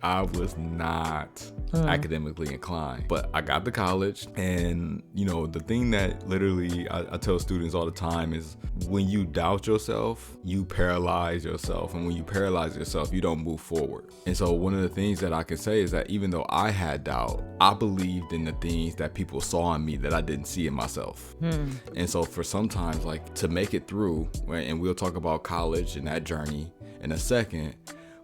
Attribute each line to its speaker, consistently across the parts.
Speaker 1: I was not academically inclined, but I got to college. And the thing that literally I tell students all the time is, when you doubt yourself, you paralyze yourself, and when you paralyze yourself, you don't move forward. And so one of the things that I can say is that even though I had doubt, I believed in the things that people saw in me that I didn't see in myself. And so for sometimes, like, to make it through, right, and we'll talk about college and that journey in a second,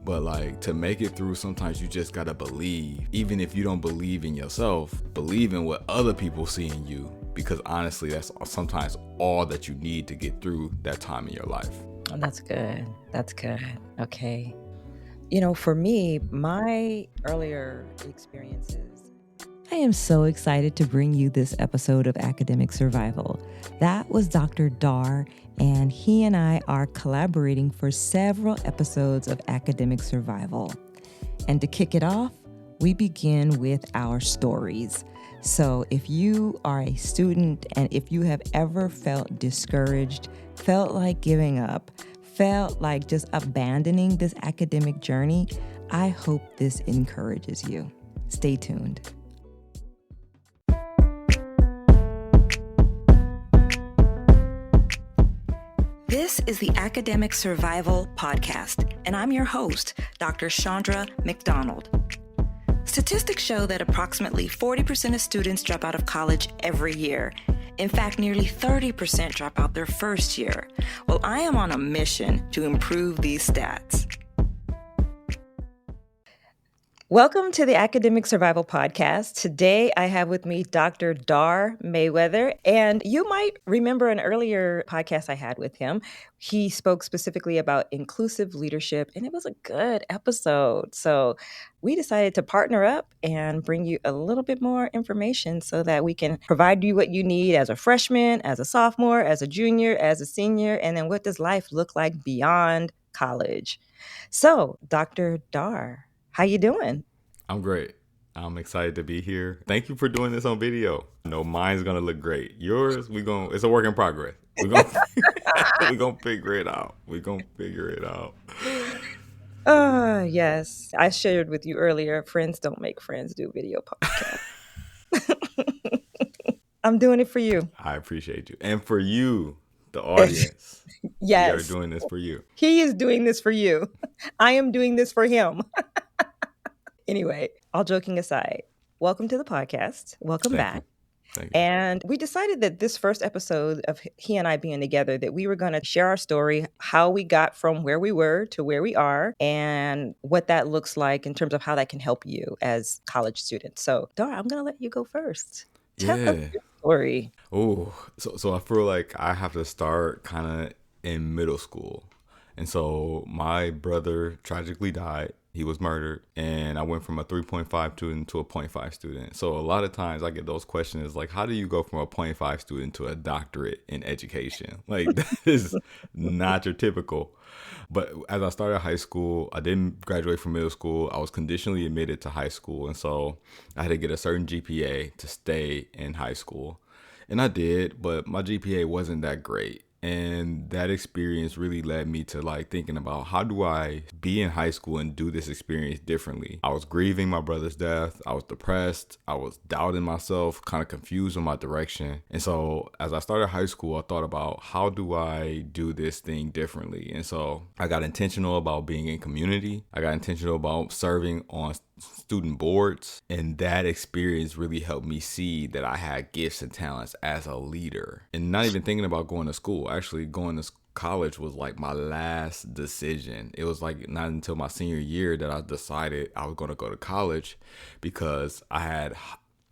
Speaker 1: but like, to make it through, sometimes you just gotta believe. Even if you don't believe in yourself, believe in what other people see in you, because honestly, that's sometimes all that you need to get through that time in your life.
Speaker 2: Oh, that's good. That's good. Okay. For me, my earlier experiences, I am so excited to bring you this episode of Academic Survival. That was Dr. Dar, and he and I are collaborating for several episodes of Academic Survival. And to kick it off, we begin with our stories. So if you are a student and if you have ever felt discouraged, felt like giving up, felt like just abandoning this academic journey, I hope this encourages you. Stay tuned. This is the Academic Survival Podcast, and I'm your host, Dr. Shandra McDonald. Statistics show that approximately 40% of students drop out of college every year. In fact, nearly 30% drop out their first year. Well, I am on a mission to improve these stats. Welcome to the Academic Survival Podcast. Today, I have with me Dr. Dar Mayweather, and you might remember an earlier podcast I had with him. He spoke specifically about inclusive leadership, and it was a good episode. So we decided to partner up and bring you a little bit more information so that we can provide you what you need as a freshman, as a sophomore, as a junior, as a senior, and then what does life look like beyond college? So, Dr. Dar, how you doing?
Speaker 1: I'm great. I'm excited to be here. Thank you for doing this on video. No, mine's gonna look great. Yours, it's a work in progress. We're gonna figure it out.
Speaker 2: Yes. I shared with you earlier, friends don't make friends do video podcasts. I'm doing it for you.
Speaker 1: I appreciate you. And for you, the audience.
Speaker 2: Yes.
Speaker 1: We are doing this for you.
Speaker 2: He is doing this for you. I am doing this for him. Anyway, all joking aside, welcome to the podcast. Welcome back.
Speaker 1: Thank you.
Speaker 2: And we decided that this first episode of he and I being together, that we were going to share our story, how we got from where we were to where we are, and what that looks like in terms of how that can help you as college students. So, Dara, I'm going to let you go first. Tell us your story.
Speaker 1: Oh, so I feel like I have to start kind of in middle school. And so my brother tragically died. He was murdered, and I went from a 3.5 student to a 0.5 student. So a lot of times I get those questions like, how do you go from a 0.5 student to a doctorate in education? Like, that is not your typical. But as I started high school, I didn't graduate from middle school. I was conditionally admitted to high school. And so I had to get a certain GPA to stay in high school. And I did, but my GPA wasn't that great. And that experience really led me to like thinking about, how do I be in high school and do this experience differently? I was grieving my brother's death. I was depressed. I was doubting myself, kind of confused on my direction. And so as I started high school, I thought about, how do I do this thing differently? And so I got intentional about being in community. I got intentional about serving on student boards, and that experience really helped me see that I had gifts and talents as a leader. And not even thinking about going to school, actually going to college was like my last decision. It was like not until my senior year that I decided I was going to go to college, because I had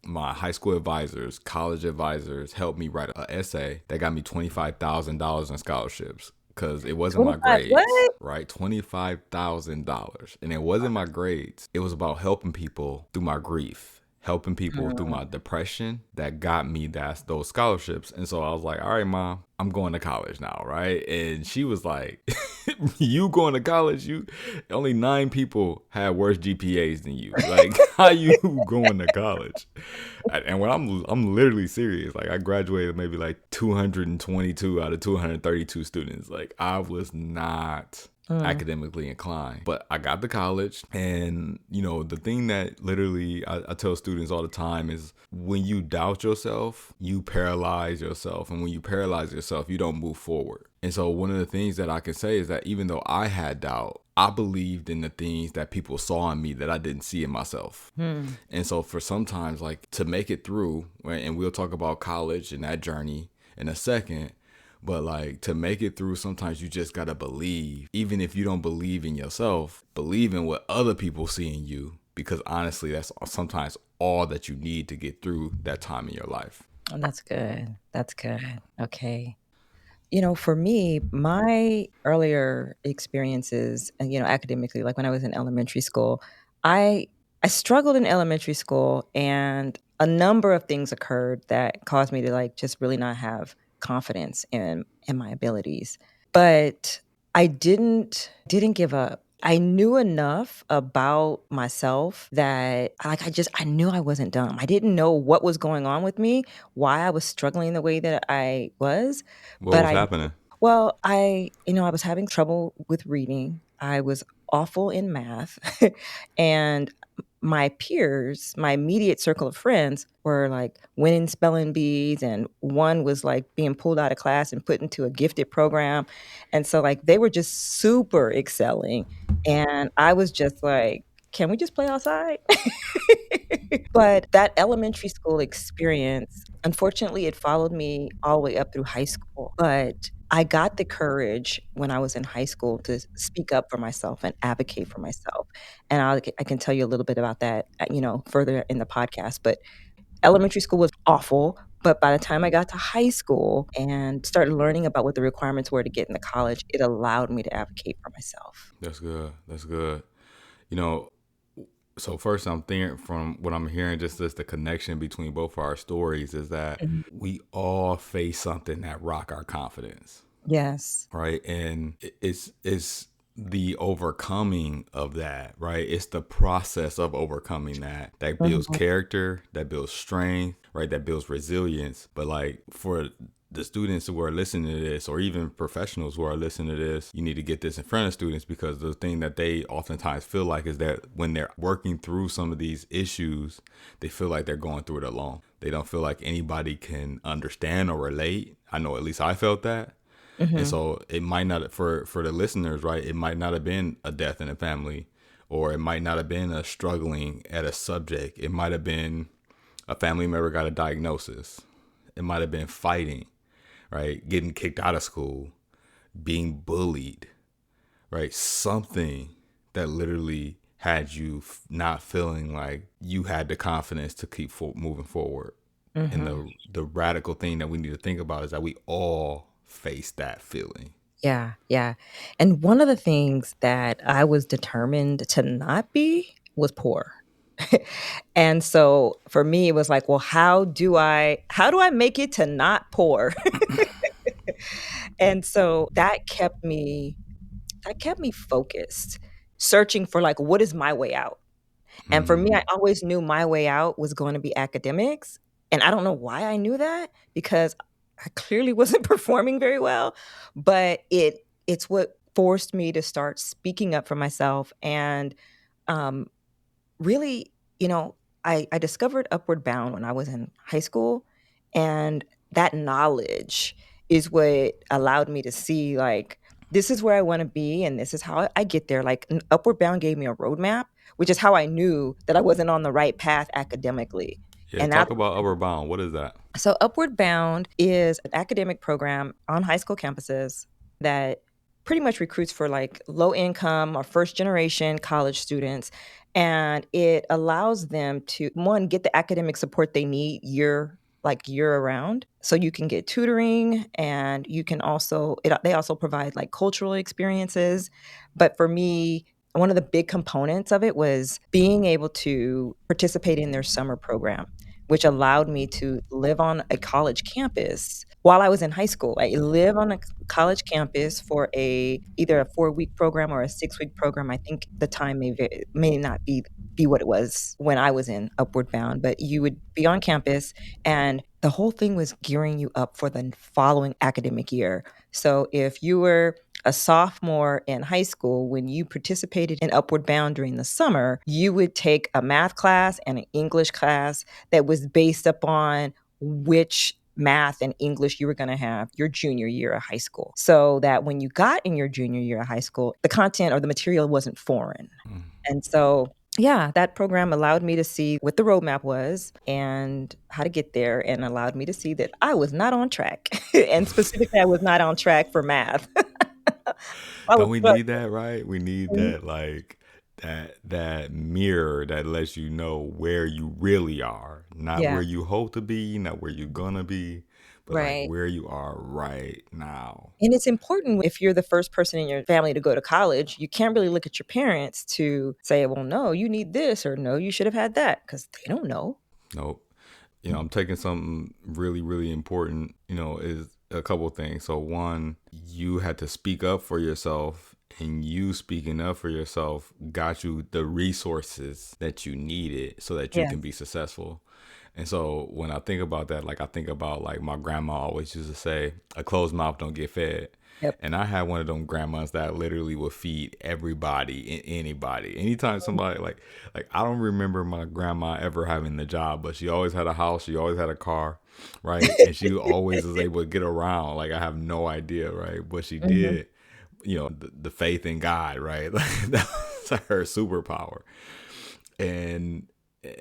Speaker 1: my high school advisors, college advisors helped me write an essay that got me $25,000 in scholarships. Because it wasn't my grades, right? $25,000. And it wasn't my grades. It was about helping people through my grief, helping people through my depression, that got me those scholarships. And so I was like, all right, Mom, I'm going to college now, right? And she was like, you going to college? Only 9 people had worse GPAs than you. Like, how you going to college? And when I'm literally serious, like I graduated maybe like 222 out of 232 students. Like, I was not
Speaker 2: Mm.
Speaker 1: academically inclined. But I got to college, and the thing that literally I tell students all the time is when you doubt yourself, you paralyze yourself. And when you paralyze yourself, you don't move forward. And so one of the things that I can say is that even though I had doubt, I believed in the things that people saw in me that I didn't see in myself.
Speaker 2: Mm.
Speaker 1: And so for sometimes, like, to make it through, right, and we'll talk about college and that journey in a second, but like to make it through, sometimes you just gotta believe. Even if you don't believe in yourself, believe in what other people see in you. Because honestly, that's sometimes all that you need to get through that time in your life.
Speaker 2: Oh, that's good. That's good. Okay. For me, my earlier experiences, academically, like when I was in elementary school, I I struggled in elementary school, and a number of things occurred that caused me to like just really not have confidence in my abilities. But I didn't give up. I knew enough about myself that I knew I wasn't dumb. I didn't know what was going on with me, why I was struggling the way that I was,
Speaker 1: What
Speaker 2: but
Speaker 1: was happening?
Speaker 2: I was having trouble with reading. I was awful in math. And my peers, my immediate circle of friends were like winning spelling bees, and one was like being pulled out of class and put into a gifted program. And so like they were just super excelling. And I was just like, can we just play outside? But that elementary school experience, unfortunately, it followed me all the way up through high school. But I got the courage when I was in high school to speak up for myself and advocate for myself. And I can tell you a little bit about that, further in the podcast. But elementary school was awful. But by the time I got to high school and started learning about what the requirements were to get into college, it allowed me to advocate for myself.
Speaker 1: That's good. That's good. You know, so first I'm thinking, from what I'm hearing, just this, the connection between both of our stories is that
Speaker 2: Mhm.
Speaker 1: we all face something that rock our confidence,
Speaker 2: Yes.
Speaker 1: right? And it's the overcoming of that, right? It's the process of overcoming that builds
Speaker 2: Mhm.
Speaker 1: character, that builds strength, right? That builds resilience. But like for the students who are listening to this, or even professionals who are listening to this, you need to get this in front of students, because the thing that they oftentimes feel like is that when they're working through some of these issues, they feel like they're going through it alone. They don't feel like anybody can understand or relate. I know at least I felt that. And
Speaker 2: Mhm.
Speaker 1: so it might not, for the listeners, right? It might not have been a death in the family, or it might not have been a struggling at a subject. It might have been a family member got a diagnosis. It might have been fighting, right? Getting kicked out of school, being bullied, right? Something that literally had you not feeling like you had the confidence to keep moving forward. And
Speaker 2: Mhm.
Speaker 1: the radical thing that we need to think about is that we all face that feeling.
Speaker 2: Yeah, yeah. And one of the things that I was determined to not be was poor. And so for me, it was like, well, how do I make it to not poor? And so that kept me focused, searching for like, what is my way out? And for me, I
Speaker 1: Mm,
Speaker 2: always knew my way out was going to be academics, and I don't know why I knew that, because I clearly wasn't performing very well, but it's what forced me to start speaking up for myself. And um really, I discovered Upward Bound when I was in high school, and that knowledge is what allowed me to see, like, this is where I wanna be, and this is how I get there. Like, Upward Bound gave me a roadmap, which is how I knew that I wasn't on the right path academically,
Speaker 1: yeah,
Speaker 2: and
Speaker 1: talk
Speaker 2: that's
Speaker 1: about Upper Bound. What is that?
Speaker 2: so Upward Bound is an academic program on high school campuses that pretty much recruits for like low income or first generation college students. And it allows them to, one, get the academic support they need year around. So you can get tutoring, and you can also they also provide like cultural experiences. But for me, one of the big components of it was being able to participate in their summer program, which allowed me to live on a college campus while I was in high school. I live on a college campus for either a 4-week program or a 6-week program. I think the time may not be what it was when I was in Upward Bound, but you would be on campus, and the whole thing was gearing you up for the following academic year. So if you were a sophomore in high school, when you participated in Upward Bound during the summer, you would take a math class and an English class that was based upon which math and English you were going to have your junior year of high school. So that when you got in your junior year of high school, the content or the material wasn't foreign. And so yeah, that program allowed me to see what the roadmap was and how to get there, and allowed me to see that I was not on track. And specifically, I was not on track for math. I was
Speaker 1: Don't we need
Speaker 2: struggling.
Speaker 1: that, right? We need
Speaker 2: Mhm.
Speaker 1: that, like that mirror that lets you know where you really are, not
Speaker 2: Yeah,
Speaker 1: where you hope to be, not where you're gonna be, but like
Speaker 2: right.
Speaker 1: where you are right now.
Speaker 2: And it's important if you're the first person in your family to go to college, you can't really look at your parents to say, well, no, you need this, or no, you should have had that, because they don't know.
Speaker 1: Nope. I'm taking something really, really important, is a couple of things. So one, you had to speak up for yourself, and you speaking up for yourself got you the resources that you needed so that you
Speaker 2: Yeah.
Speaker 1: can be successful. And so when I think about that, like I think about like my grandma always used to say, a closed mouth don't get fed.
Speaker 2: Yep.
Speaker 1: And I had one of them grandmas that literally would feed everybody and anybody. Anytime somebody like I don't remember my grandma ever having the job, but she always had a house, she always had a car, right? And she always was able to get around. Like I have no idea, right? But she
Speaker 2: Mhm.
Speaker 1: did, the faith in God, right? Like that's her superpower. And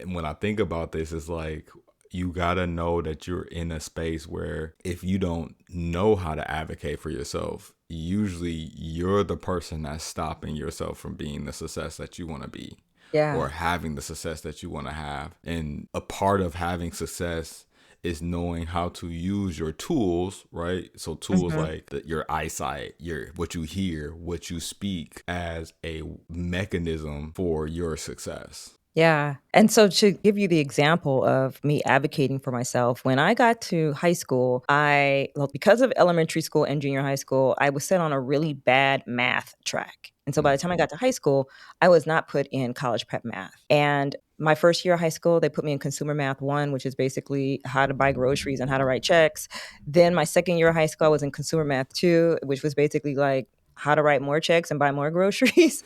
Speaker 1: when I think about this, it's like you gotta know that you're in a space where if you don't know how to advocate for yourself, usually you're the person that's stopping yourself from being the success that you want to be or
Speaker 2: Yeah.
Speaker 1: having the success that you want to have. And a part of having success is knowing how to use your tools, right? So tools
Speaker 2: Mhm.
Speaker 1: like your eyesight, your what you hear, what you speak as a mechanism for your success.
Speaker 2: Yeah. And so to give you the example of me advocating for myself, when I got to high school, well, because of elementary school and junior high school, I was set on a really bad math track. And so by the time I got to high school, I was not put in college prep math. And my first year of high school, they put me in consumer math one, which is basically how to buy groceries and how to write checks. Then my second year of high school, I was in consumer math two, which was basically like how to write more checks and buy more groceries.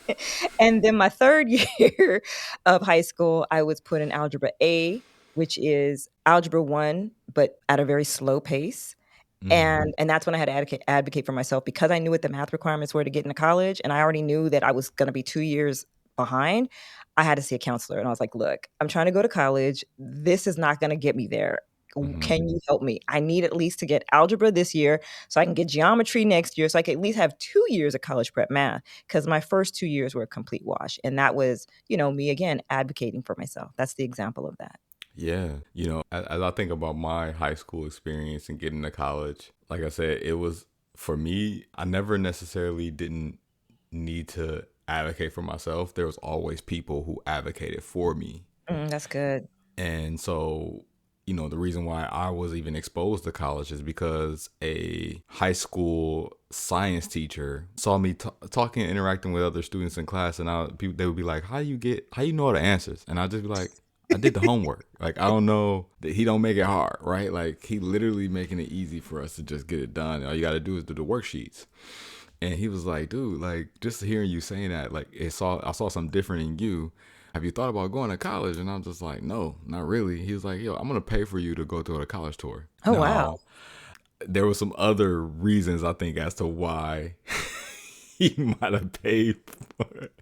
Speaker 2: And then my third year of high school, I was put in algebra A, which is algebra 1, but at a very slow pace.
Speaker 1: Mm-hmm.
Speaker 2: And that's when I had to advocate for myself because I knew what the math requirements were to get into college, and I already knew that I was gonna be 2 years behind. I had to see a counselor, and I was like, "Look, I'm trying to go to college. This is not gonna get me there.
Speaker 1: Mm-hmm.
Speaker 2: Can you help me? I need at least to get algebra this year so I can get geometry next year so I can at least have 2 years of college prep math because my first 2 years were a complete wash." And that was, me again advocating for myself. That's the example of that.
Speaker 1: Yeah. As I think about my high school experience and getting to college, like I said, it was for me, I never necessarily didn't need to advocate for myself. There was always people who advocated for me.
Speaker 2: That's good.
Speaker 1: And so, the reason why I was even exposed to college is because a high school science teacher saw me talking and interacting with other students in class, and they would be like, how you know all the answers?" And I'd just be like, "I did the homework. Like, I don't know that he don't make it hard, right? Like, he literally making it easy for us to just get it done. All you got to do is do the worksheets." And he was like, "Dude, like just hearing you saying that, like I saw something different in you. Have you thought about going to college?" And I'm just like, "No, not really." He was like, "Yo, I'm gonna pay for you to go to a college tour."
Speaker 2: Oh, wow.
Speaker 1: Now, there were some other reasons I think as to why he might have paid for it.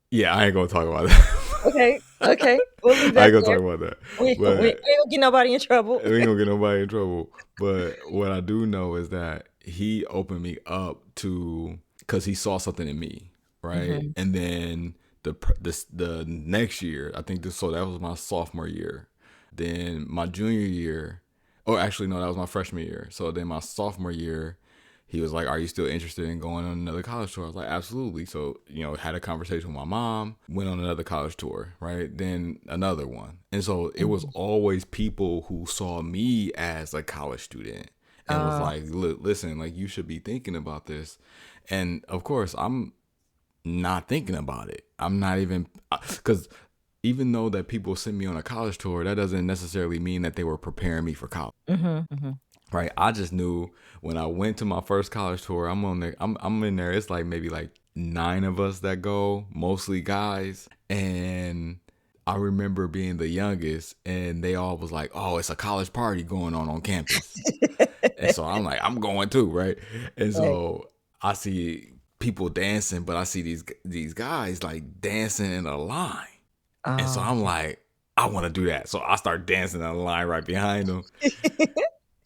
Speaker 1: Yeah, I ain't gonna talk about that.
Speaker 2: Okay, okay. We'll leave
Speaker 1: I
Speaker 2: that
Speaker 1: ain't gonna
Speaker 2: there.
Speaker 1: talk about that.
Speaker 2: We
Speaker 1: But
Speaker 2: ain't gonna get nobody in trouble.
Speaker 1: we ain't gonna get nobody in trouble. But what I do know is that he opened me up to because he saw something in me, right?
Speaker 2: Mhm.
Speaker 1: And then the next year, I think so that was my sophomore year. Then my junior year, or actually no, that was my freshman year. So then my sophomore year, he was like, "Are you still interested in going on another college tour?" I was like, "Absolutely." So, had a conversation with my mom, went on another college tour, right? Then another one. And so it was
Speaker 2: Mhm.
Speaker 1: always people who saw me as a college student and was
Speaker 2: Oh,
Speaker 1: like, "Look, listen, like you should be thinking about this." And of course, I'm not thinking about it. I'm not even, because even though that people sent me on a college tour, that doesn't necessarily mean that they were preparing me for college. Right. I just knew when I went to my first college tour, I'm on there. I'm in there. It's like maybe like 9 of us that go, mostly guys. And I remember being the youngest, and they all was like, "Oh, it's a college party going on campus." And so I'm like, I'm going too, right? And
Speaker 2: Right.
Speaker 1: so I see people dancing, but I see these guys like dancing in a line. And so
Speaker 2: Oh,
Speaker 1: I'm like, I want to do that. So I start dancing in a line right behind them.
Speaker 2: yeah.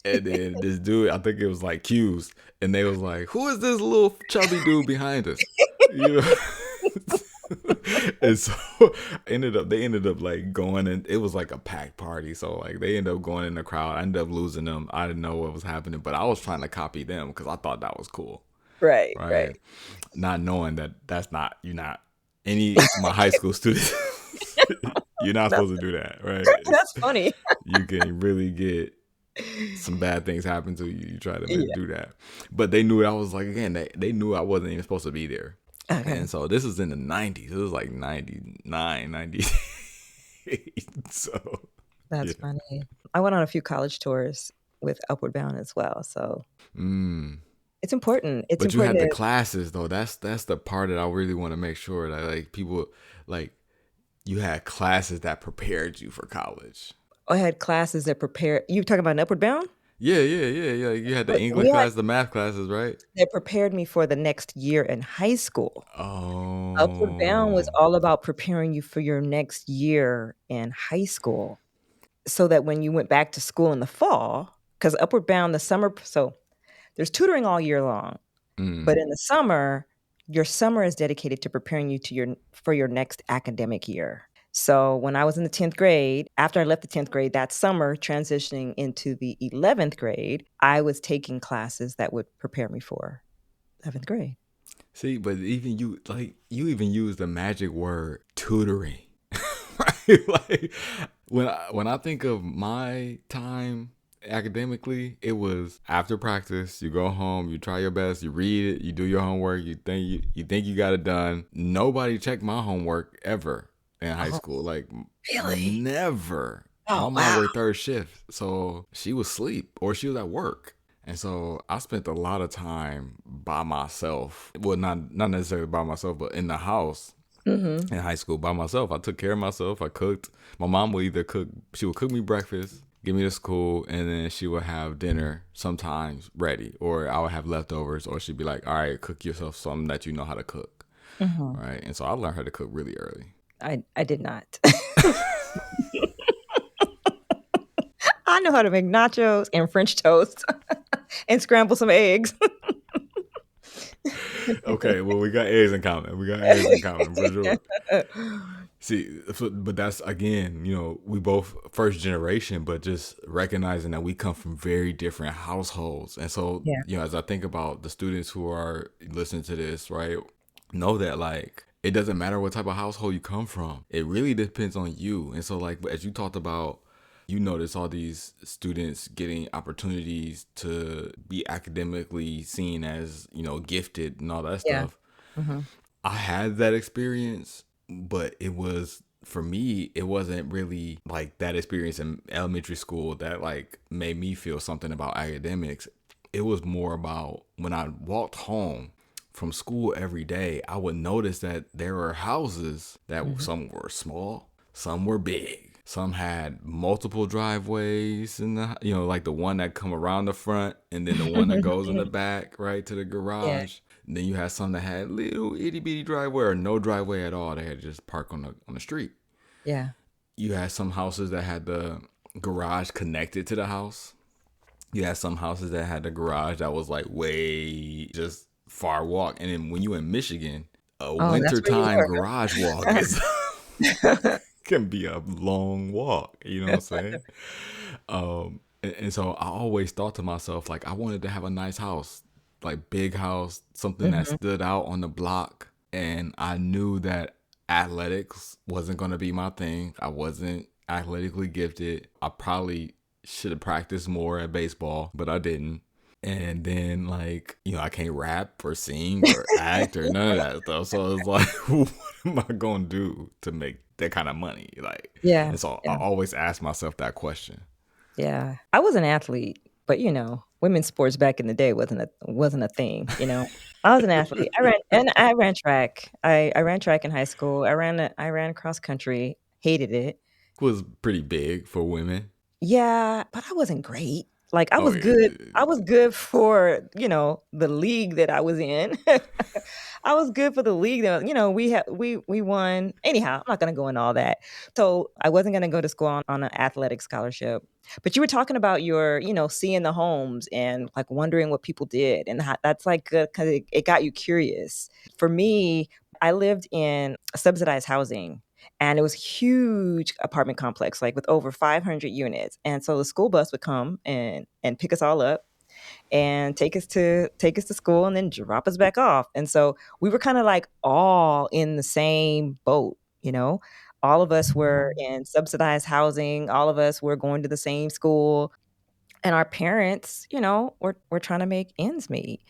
Speaker 1: And then this dude, I think it was like Q's, and they was like, "Who is this little chubby dude behind us?" You know. And so they ended up like going, and it was like a packed party. So like they ended up going in the crowd. I ended up losing them. I didn't know what was happening, but I was trying to copy them because I thought that was cool,
Speaker 2: Right,
Speaker 1: right?
Speaker 2: right.
Speaker 1: Not knowing that that's not you're not any my high school students. You're not
Speaker 2: That's
Speaker 1: supposed to do that, right?
Speaker 2: that's funny.
Speaker 1: You can really get some bad things happen to you. You try to
Speaker 2: Yeah.
Speaker 1: do that, but they knew I was like again. They knew I wasn't even supposed to be there,
Speaker 2: Okay.
Speaker 1: and so this was in the '90s. It was like 99, 98. So
Speaker 2: That's
Speaker 1: yeah,
Speaker 2: funny. I went on a few college tours with Upward Bound as well, so
Speaker 1: mm.
Speaker 2: it's important. It's
Speaker 1: But you
Speaker 2: important
Speaker 1: had the
Speaker 2: to
Speaker 1: classes though. That's the part that I really want to make sure that like people like you had classes that prepared you for college.
Speaker 2: I had classes that prepare you talking about an Upward Bound?
Speaker 1: Yeah. You had the
Speaker 2: But
Speaker 1: English
Speaker 2: we had
Speaker 1: class, the math classes, right?
Speaker 2: that prepared me for the next year in high school. Upward Bound was
Speaker 1: Oh.
Speaker 2: all about preparing you for your next year in high school, so that when you went back to school in the fall, because Upward Bound the summer, so there's tutoring all year long, but
Speaker 1: Mm.
Speaker 2: in the summer, your summer is dedicated to preparing you to your next academic year. So when I was in the 10th grade, after I left the 10th grade that summer, transitioning into the 11th grade, I was taking classes that would prepare me for 11th grade.
Speaker 1: See, but even you like you even use the magic word tutoring. Right? Like when I think of my time academically, it was after practice, you go home, you try your best, you read it, you do your homework, you think you got it done. Nobody checked my homework ever in high
Speaker 2: Oh,
Speaker 1: school. Like
Speaker 2: really?
Speaker 1: never.
Speaker 2: Oh,
Speaker 1: My mom
Speaker 2: wow.
Speaker 1: worked third shift, so she was asleep or she was at work. And so I spent a lot of time by myself. Well, not necessarily by myself, but in the house
Speaker 2: Mhm.
Speaker 1: in high school by myself. I took care of myself. I cooked. My mom would either cook, she would cook me breakfast, get me to school, and then she would have dinner sometimes ready, or I would have leftovers, or she'd be like, all right, cook yourself something that you know how to cook.
Speaker 2: Mhm.
Speaker 1: Right. And so I learned how to cook really early.
Speaker 2: I did not. I know how to make nachos and French toast and scramble some eggs.
Speaker 1: Okay, well, we got eggs in common. We got eggs in common for sure. See, but that's again, we both first generation, but just recognizing that we come from very different households. And so,
Speaker 2: Yeah.
Speaker 1: as I think about the students who are listening to this, right, know that like it doesn't matter what type of household you come from. It really depends on you. And so, like, as you talked about, you notice all these students getting opportunities to be academically seen as, gifted and all that
Speaker 2: Yeah.
Speaker 1: stuff.
Speaker 2: Mhm.
Speaker 1: I had that experience, but it was for me, it wasn't really like that experience in elementary school that like made me feel something about academics. It was more about when I walked home from school every day, I would notice that there were houses that
Speaker 2: Mhm.
Speaker 1: some were small, some were big. Some had multiple driveways and like the one that come around the front and then the one that goes in the back, right to the
Speaker 2: Yeah.
Speaker 1: garage. And then you had some that had little itty bitty driveway or no driveway at all. They had to just park on the street.
Speaker 2: Yeah.
Speaker 1: You had some houses that had the garage connected to the house. You had some houses that had the garage that was like way just far walk. And then when you in Michigan, a
Speaker 2: Oh, that's where you
Speaker 1: wintertime
Speaker 2: were,
Speaker 1: garage walk is
Speaker 2: huh?
Speaker 1: can be a long walk. You know what I'm saying? And so I always thought to myself, like, I wanted to have a nice house, like big house, something that
Speaker 2: Mhm.
Speaker 1: stood out on the block. And I knew that athletics wasn't going to be my thing. I wasn't athletically gifted. I probably should have practiced more at baseball, but I didn't. And then like, I can't rap or sing or act or none of that stuff. So it's like, what am I gonna do to make that kind of money? Like,
Speaker 2: Yeah,
Speaker 1: and so I
Speaker 2: yeah,
Speaker 1: always ask myself that question.
Speaker 2: yeah. I was an athlete, but, women's sports back in the day wasn't a thing, you know? I was an athlete. I ran track. I ran track in high school. I ran cross country, hated it.
Speaker 1: Was pretty big for women.
Speaker 2: Yeah, but I wasn't great. Like,
Speaker 1: Oh
Speaker 2: I
Speaker 1: yeah.
Speaker 2: was good for, the league that I was in. I was good for the league that, we won. Anyhow, I'm not gonna go into all that. So, I wasn't gonna go to school on an athletic scholarship. But you were talking about your, seeing the homes and, like, wondering what people did, and how that's, like, good 'cause it got you curious. For me, I lived in subsidized housing, and it was huge apartment complex, like, with over 500 units, and so the school bus would come and pick us all up and take us to school and then drop us back off, and so we were kinda, like, all in the same boat, you know? All of us were in subsidized housing, all of us were going to the same school, and our parents, were trying to make ends meet.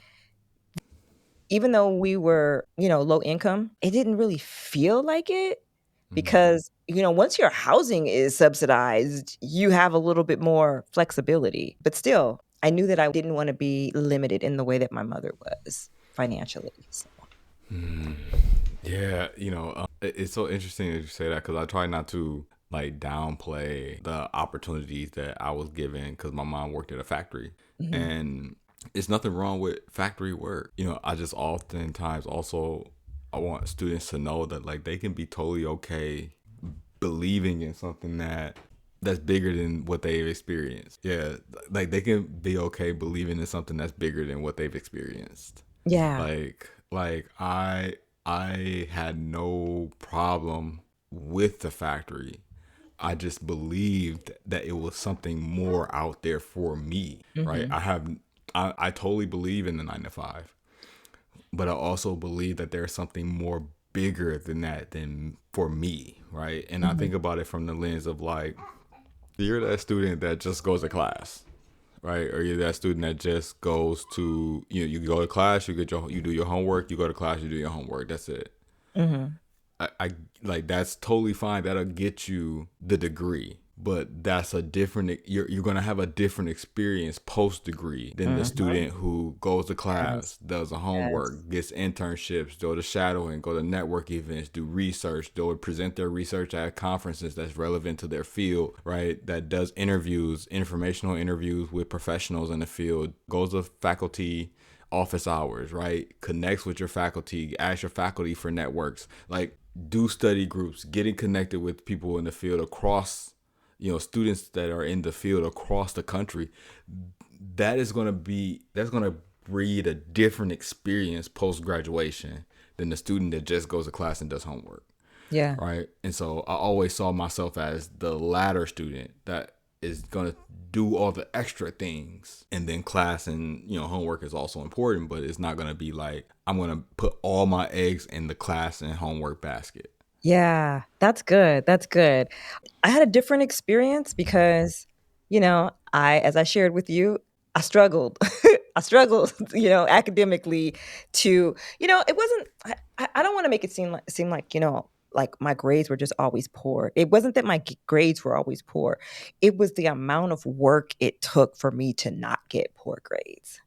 Speaker 2: Even though we were, low income, it didn't really feel like it
Speaker 1: Mhm.
Speaker 2: because, once your housing is subsidized, you have a little bit more flexibility. But still, I knew that I didn't wanna be limited in the way that my mother was financially, so
Speaker 1: Yeah, it's so interesting that you say that because I try not to like downplay the opportunities that I was given because my mom worked at a factory,
Speaker 2: mhm,
Speaker 1: and it's nothing wrong with factory work. I just oftentimes also I want students to know that like they can be totally okay believing in something that's bigger than what they've experienced. Yeah, like they can be okay believing in something that's bigger than what they've experienced.
Speaker 2: yeah,
Speaker 1: Like I had no problem with the factory. I just believed that it was something more out there for me, right?
Speaker 2: mhm,
Speaker 1: I totally believe in the 9 to 5, but I also believe that there's something more bigger than that than for me, right? And I
Speaker 2: mhm,
Speaker 1: think about it from the lens of like you're that student that just goes to class, right? Or you're that student that just goes to you go to class, you do your homework, you go to class, you do your homework. That's it.
Speaker 2: mhm,
Speaker 1: I like that's totally fine. That'll get you the degree, but that's a different. You're gonna have a different experience post degree than the
Speaker 2: mhm,
Speaker 1: student who goes to
Speaker 2: yes,
Speaker 1: class, does the
Speaker 2: yes,
Speaker 1: homework, gets internships, go to shadowing, go to network events, do research, they would present their research at conferences that's relevant to their field, right? That does interviews, informational interviews with professionals in the field, goes to faculty office hours, right? Connects with your faculty, ask your faculty for networks, like do study groups, getting connected with people in the field across, students that are in the field across the country. That's going to breed a different experience post graduation than the student that just goes to class and does homework,
Speaker 2: yeah.
Speaker 1: right? And so I always saw myself as the latter student that is going to do all the extra things, and then class and homework is also important, but it's not going to be like I'm going to put all my eggs in the class and homework basket.
Speaker 2: Yeah, that's good, that's good. I had a different experience because, as I shared with you, I struggled. I struggled, academically it wasn't I don't wanna make it seem like, like my grades were just always poor. It wasn't that my grades were always poor. It was the amount of work it took for me to not get poor grades.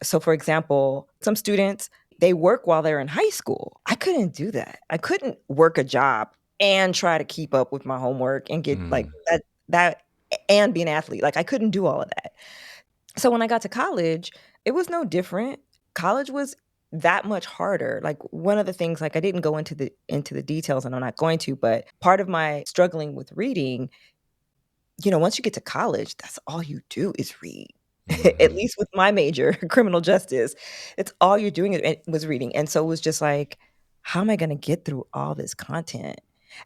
Speaker 2: So, for example, some students, they work while they're in high school. I couldn't do that. I couldn't work a job and try to keep up with my homework and get like
Speaker 1: Mm,
Speaker 2: that and be an athlete. Like I couldn't do all of that. So when I got to college, it was no different. College was that much harder. Like one of the things, like I didn't go into the details and I'm not going to, but part of my struggling with reading, once you get to college, that's all you do is read. At
Speaker 1: mm-hmm,
Speaker 2: least with my major, criminal justice, it's all you're doing was reading, and so it was just like, "How am I gonna get through all this content?"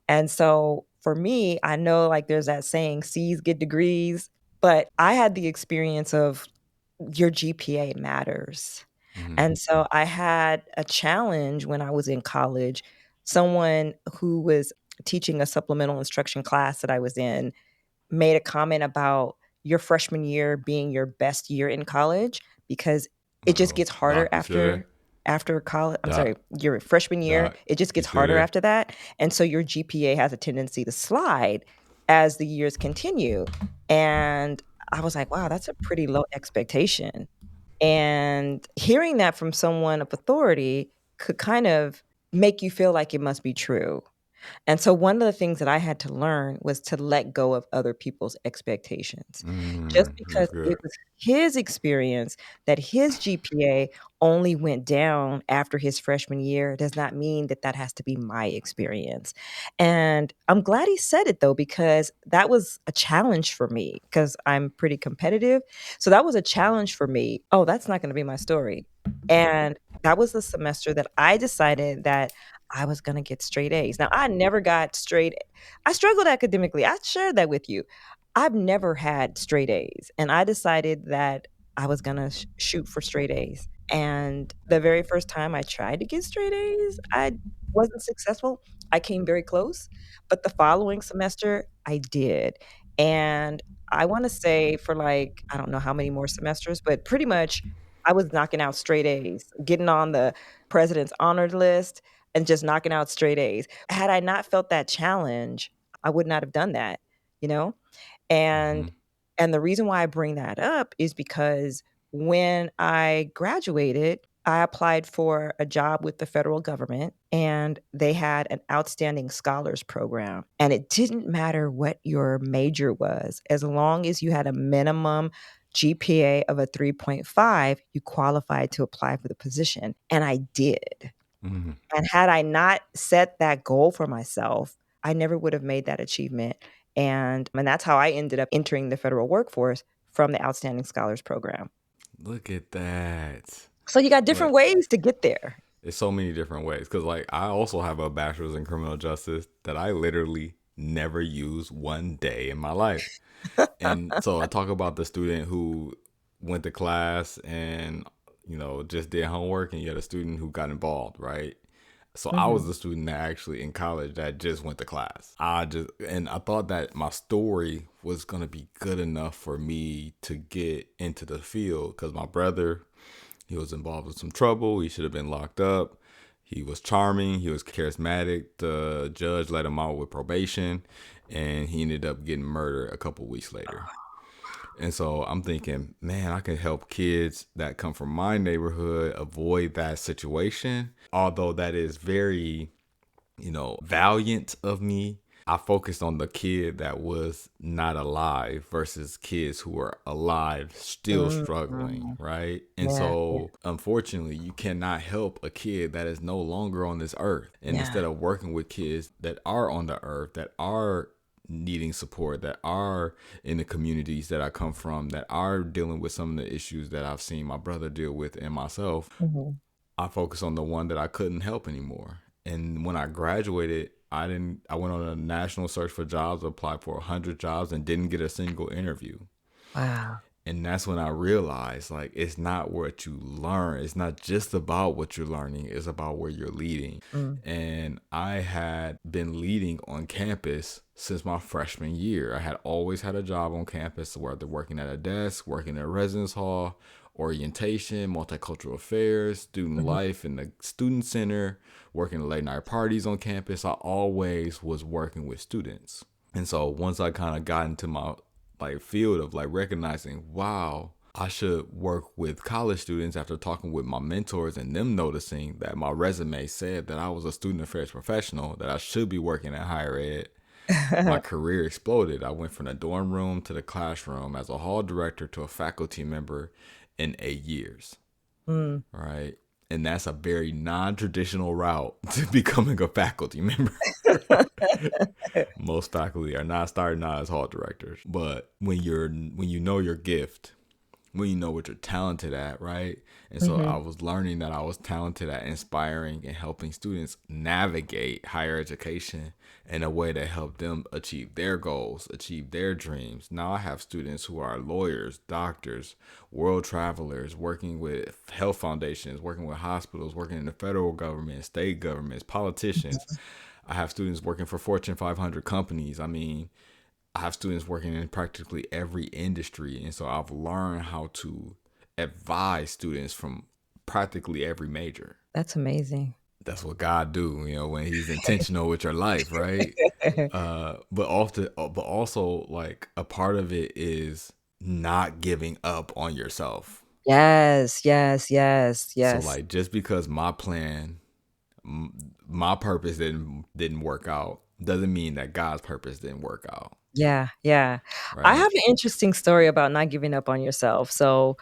Speaker 2: And so, for me, I know, like, there's that saying, "C's get degrees," but I had the experience of your GPA matters,
Speaker 1: mm-hmm,
Speaker 2: and so I had a challenge when I was in college. Someone who was teaching a supplemental instruction class that I was in made a comment about your freshman year being your best year in college because it just
Speaker 1: Uh-oh.
Speaker 2: gets harder
Speaker 1: Doc, you still there?
Speaker 2: after college. I'm sorry,
Speaker 1: Doc,
Speaker 2: your freshman year,
Speaker 1: Doc,
Speaker 2: it just
Speaker 1: you
Speaker 2: gets
Speaker 1: still
Speaker 2: harder
Speaker 1: there?
Speaker 2: after that. And so your GPA has a tendency to slide as the years continue. And I was like, wow, that's a pretty low expectation. And hearing that from someone of authority could kind of make you feel like it must be true. And so one of the things that I had to learn was to let go of other people's expectations. Just
Speaker 1: That's
Speaker 2: because
Speaker 1: good.
Speaker 2: it was his experience that his GPA only went down after his freshman year does not mean that that has to be my experience. And I'm glad he said it though, because that was a challenge for me because I'm pretty competitive. So that was a challenge for me. Oh, that's not going to be my story. And that was the semester that I decided that I was gonna get straight A's. Now, I never got straight I struggled academically, I shared that with you. I've never had straight A's, and I decided that I was gonna shoot for straight A's, and the very first time I tried to get straight A's, I wasn't successful. I came very close, but the following semester, I did, and I wanna say for, like, I don't know how many more semesters, but pretty much I was knocking out straight A's, getting on the president's honored list, and just knocking out straight A's. Had I not felt that challenge, I would not have done that, you know?
Speaker 1: Hmm.
Speaker 2: And and the reason why I bring that up is because when I graduated, I applied for a job with the federal government and they had an outstanding scholars program. And it didn't matter what your major was, as long as you had a minimum GPA of a 3.5, you qualified to apply for the position. And I did.
Speaker 1: Hmm.
Speaker 2: And had I not set that goal for myself, I never would have made that achievement. And that's how I ended up entering the federal workforce from the Outstanding Scholars Program.
Speaker 1: Look at that.
Speaker 2: So you got
Speaker 1: Look,
Speaker 2: different ways to get there.
Speaker 1: it's so many different ways. Because, like, I also have a bachelor's in criminal justice that I literally never used one day in my life. And so I talk about the student who went to class and, just did homework, and you had a student who got involved, right? So I was
Speaker 2: Mhm.
Speaker 1: the student that actually in college that just went to class. I thought that my story was gonna be good enough for me to get into the field because my brother, he was involved with some trouble. He should have been locked up. He was charming. He was charismatic. The judge let him out with probation, and he ended up getting murdered a couple weeks later. And so I'm thinking, man, I can help kids that come from my neighborhood avoid that situation. Although that is very, valiant of me. I focused on the kid that was not alive versus kids who were alive, still struggling,
Speaker 2: Mhm.
Speaker 1: right? And
Speaker 2: Yeah, yeah,
Speaker 1: so, unfortunately, you cannot help a kid that is no longer on this earth. And
Speaker 2: yeah.
Speaker 1: instead of working with kids that are on the earth, that are needing support, that are in the communities that I come from, that are dealing with some of the issues that I've seen my brother deal with and myself,
Speaker 2: Mhm.
Speaker 1: I focused on the one that I couldn't help anymore. And when I graduated, I went on a national search for jobs, applied for 100 jobs and didn't get a single interview.
Speaker 2: Wow.
Speaker 1: And that's when I realized, like, it's not what you learn. It's not just about what you're learning. It's about where you're leading.
Speaker 2: Mm.
Speaker 1: And I had been leading on campus since my freshman year. I had always had a job on campus, whether working at a desk, working in a residence hall, orientation, multicultural affairs, student
Speaker 2: Mhm.
Speaker 1: life in the student center, working late night parties on campus. I always was working with students. And so once I kind of got into my like field of like recognizing, wow, I should work with college students after talking with my mentors and them noticing that my resume said that I was a student affairs professional, that I should be working in higher ed. My career exploded. I went from the dorm room to the classroom as a hall director to a faculty member in 8 years,
Speaker 2: Mm.
Speaker 1: right? And that's a very non-traditional route to becoming a faculty member. Most faculty are not starting out as hall directors, but when you know your gift, when you know what you're talented at, right? And so I
Speaker 2: Mhm.
Speaker 1: was learning that I was talented at inspiring and helping students navigate higher education in a way that helped them achieve their goals, achieve their dreams. Now I have students who are lawyers, doctors, world travelers, working with health foundations, working with hospitals, working in the federal government, state governments, politicians. I have students working for Fortune 500 companies. I mean, I have students working in practically every industry. And so I've learned how to advise students from practically every major.
Speaker 2: That's amazing.
Speaker 1: That's what God do, when He's intentional with your life, right? But also like a part of it is not giving up on yourself.
Speaker 2: Yes, yes, yes,
Speaker 1: So
Speaker 2: yes.
Speaker 1: like just because my plan, my purpose didn't work out, doesn't mean that God's purpose didn't work out,
Speaker 2: Yeah, yeah. I
Speaker 1: right?
Speaker 2: have an interesting story about not giving up on yourself. So,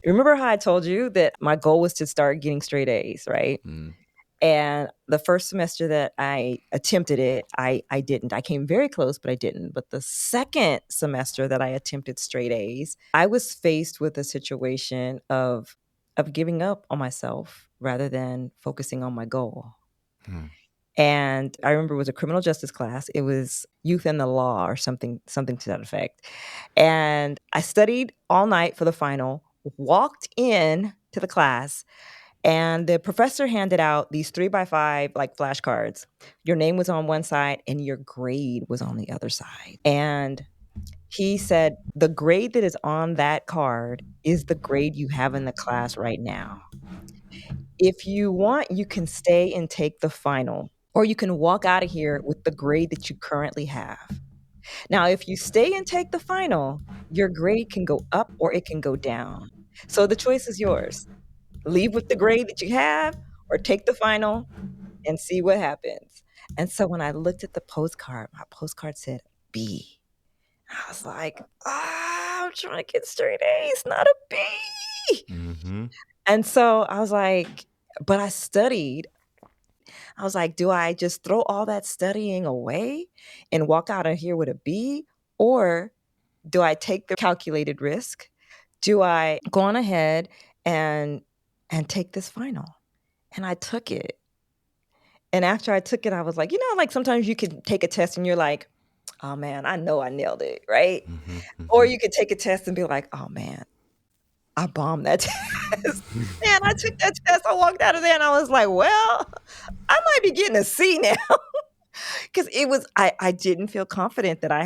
Speaker 2: remember how I told you that my goal was to start getting straight A's, right?
Speaker 1: Mm,
Speaker 2: And the first semester that I attempted it, I didn't. I came very close, but I didn't. But the second semester that I attempted straight A's, I was faced with a situation of giving up on myself rather than focusing on my goal.
Speaker 1: mm,
Speaker 2: And I remember it was a criminal justice class. It was youth and the law or something to that effect. And I studied all night for the final, walked in to the class, and the professor handed out these 3 by 5 like flashcards. Your name was on one side and your grade was on the other side. And he said, the grade that is on that card is the grade you have in the class right now. If you want, you can stay and take the final, or you can walk out of here with the grade that you currently have. Now, if you stay and take the final, your grade can go up or it can go down. So the choice is yours. Leave with the grade that you have or take the final and see what happens. And so when I looked at the postcard, my postcard said B. I was like, I'm trying to get straight A's, not a B.
Speaker 1: mm-hmm,
Speaker 2: And so I was like, but I studied. I was like, do I just throw all that studying away and walk out of here with a B? Or do I take the calculated risk? Do I go on ahead and take this final? And I took it. And after I took it, I was like, like sometimes you can take a test and you're like, oh man, I know I nailed it, right?
Speaker 1: mm-hmm,
Speaker 2: Or
Speaker 1: mm-hmm.
Speaker 2: you could take a test and be like, oh man, I bombed that test. Man, I took that test. I walked out of there and I was like, well, I might be getting a C now. Because it was I didn't feel confident that I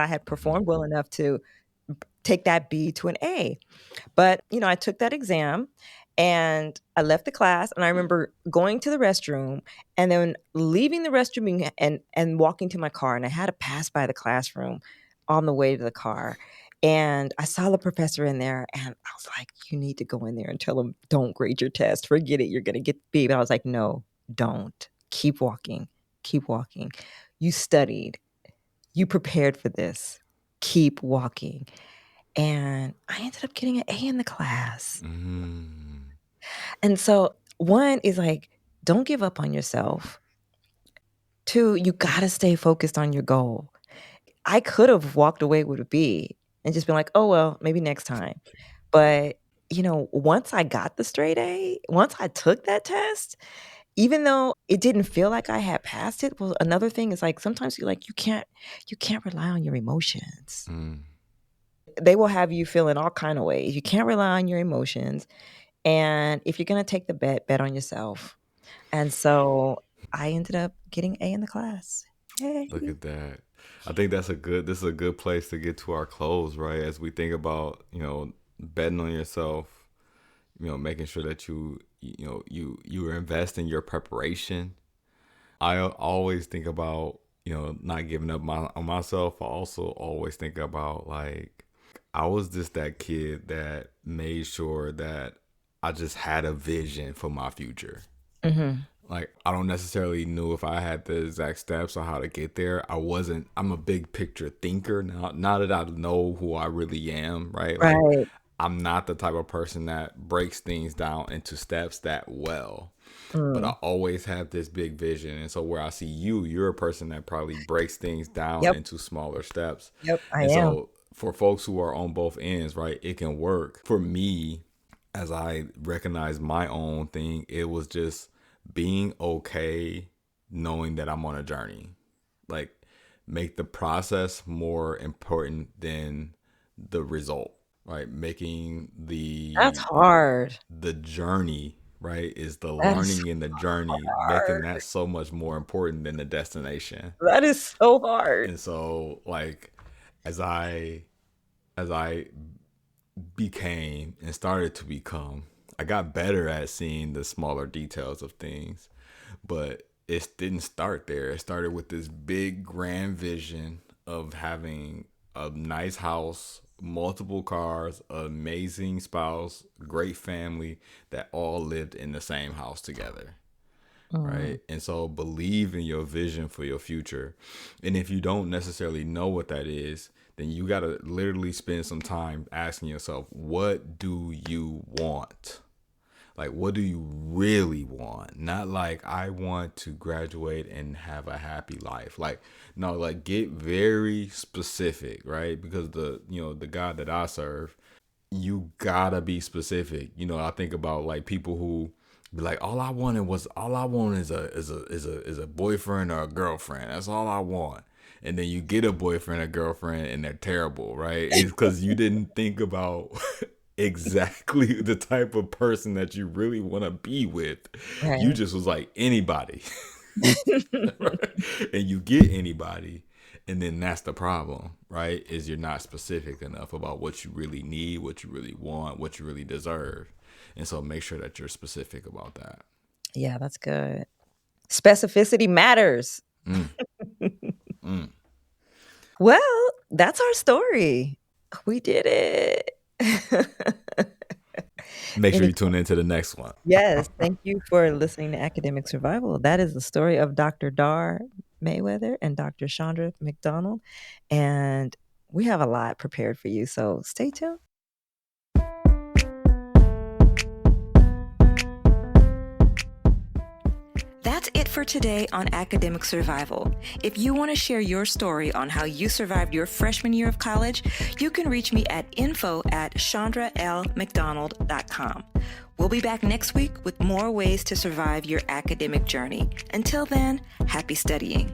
Speaker 2: had performed well enough to take that B to an A. But, I took that exam and I left the class and I remember going to the restroom and then leaving the restroom and walking to my car, and I had to pass by the classroom on the way to the car. And I saw the professor in there and I was like, you need to go in there and tell him, don't grade your test. Forget it. You're going to get B. But I was like, no, don't. Keep walking. Keep walking. You studied. You prepared for this. Keep walking. And I ended up getting an A in the class.
Speaker 1: Mm.
Speaker 2: And so, one is like, don't give up on yourself. Two, you gotta stay focused on your goal. I could have walked away with a B and just been like, oh, well, maybe next time. But, once I got the straight A, once I took that test, even though it didn't feel like I had passed it, well, another thing is like sometimes you're like, you can't rely on your emotions.
Speaker 1: Mm.
Speaker 2: They will have you feel in all kind of ways. You can't rely on your emotions. And if you're gonna take the bet on yourself. And so I ended up getting A in the class. Yay.
Speaker 1: Look at that. I think this is a good place to get to our close, right? As we think about, betting on yourself, making sure that you invest in your preparation. I always think about, not giving up on myself. I also always think about like I was just that kid that made sure that I just had a vision for my future.
Speaker 2: Mhm.
Speaker 1: Like I don't necessarily know if I had the exact steps on how to get there. I'm a big picture thinker now that I know who I really am, right? Like
Speaker 2: Right.
Speaker 1: I'm not the type of person that breaks things down into steps that well. But I
Speaker 2: Mm.
Speaker 1: always have this big vision. And so where I see you're a person that probably breaks things down
Speaker 2: Yep.
Speaker 1: into smaller steps.
Speaker 2: Yep. I
Speaker 1: And
Speaker 2: am.
Speaker 1: so for folks who are on both ends, right, it can work. For me, as I recognize my own thing, it was just being okay knowing that I'm on a journey. Like make the process more important than the result, right? Making
Speaker 2: That's hard.
Speaker 1: the journey, right, is the
Speaker 2: That is so
Speaker 1: learning in the journey, making
Speaker 2: hard.
Speaker 1: that so much more important than the destination.
Speaker 2: That is so hard.
Speaker 1: And so like as I as I became and started to become, I got better at seeing the smaller details of things, but it didn't start there. It started with this big grand vision of having a nice house, multiple cars, amazing spouse, great family that all lived in the same house together.
Speaker 2: Mm,
Speaker 1: Right. And so believe in your vision for your future. And if you don't necessarily know what that is, then you got to literally spend some time asking yourself, what do you want? Like, what do you really want? Not like, I want to graduate and have a happy life. Like, no, like, get very specific, right? Because the God that I serve, you gotta be specific. I think about like people who be like, all I want is a boyfriend or a girlfriend. That's all I want. And then you get a boyfriend or girlfriend and they're terrible, right? It's because you didn't think about exactly the type of person that you really want to be with. You
Speaker 2: right.
Speaker 1: just was like anybody. Right? And you get anybody, and then that's the problem, right? Is you're not specific enough about what you really need, what you really want, what you really deserve. And so make sure that you're specific about that.
Speaker 2: Yeah, that's good. Specificity matters.
Speaker 1: Mm, mm.
Speaker 2: Well, that's our story. We did it.
Speaker 1: Make sure
Speaker 2: Any
Speaker 1: you tune into the next one.
Speaker 2: Yes, thank you for listening to Academic Survival. That is the story of Dr. Dar Mayweather and Dr. Chandra McDonald, and we have a lot prepared for you, so stay tuned. That's it for today on Academic Survival. If you want to share your story on how you survived your freshman year of college, you can reach me at info@chandralmcdonald.com. We'll be back next week with more ways to survive your academic journey. Until then, happy studying.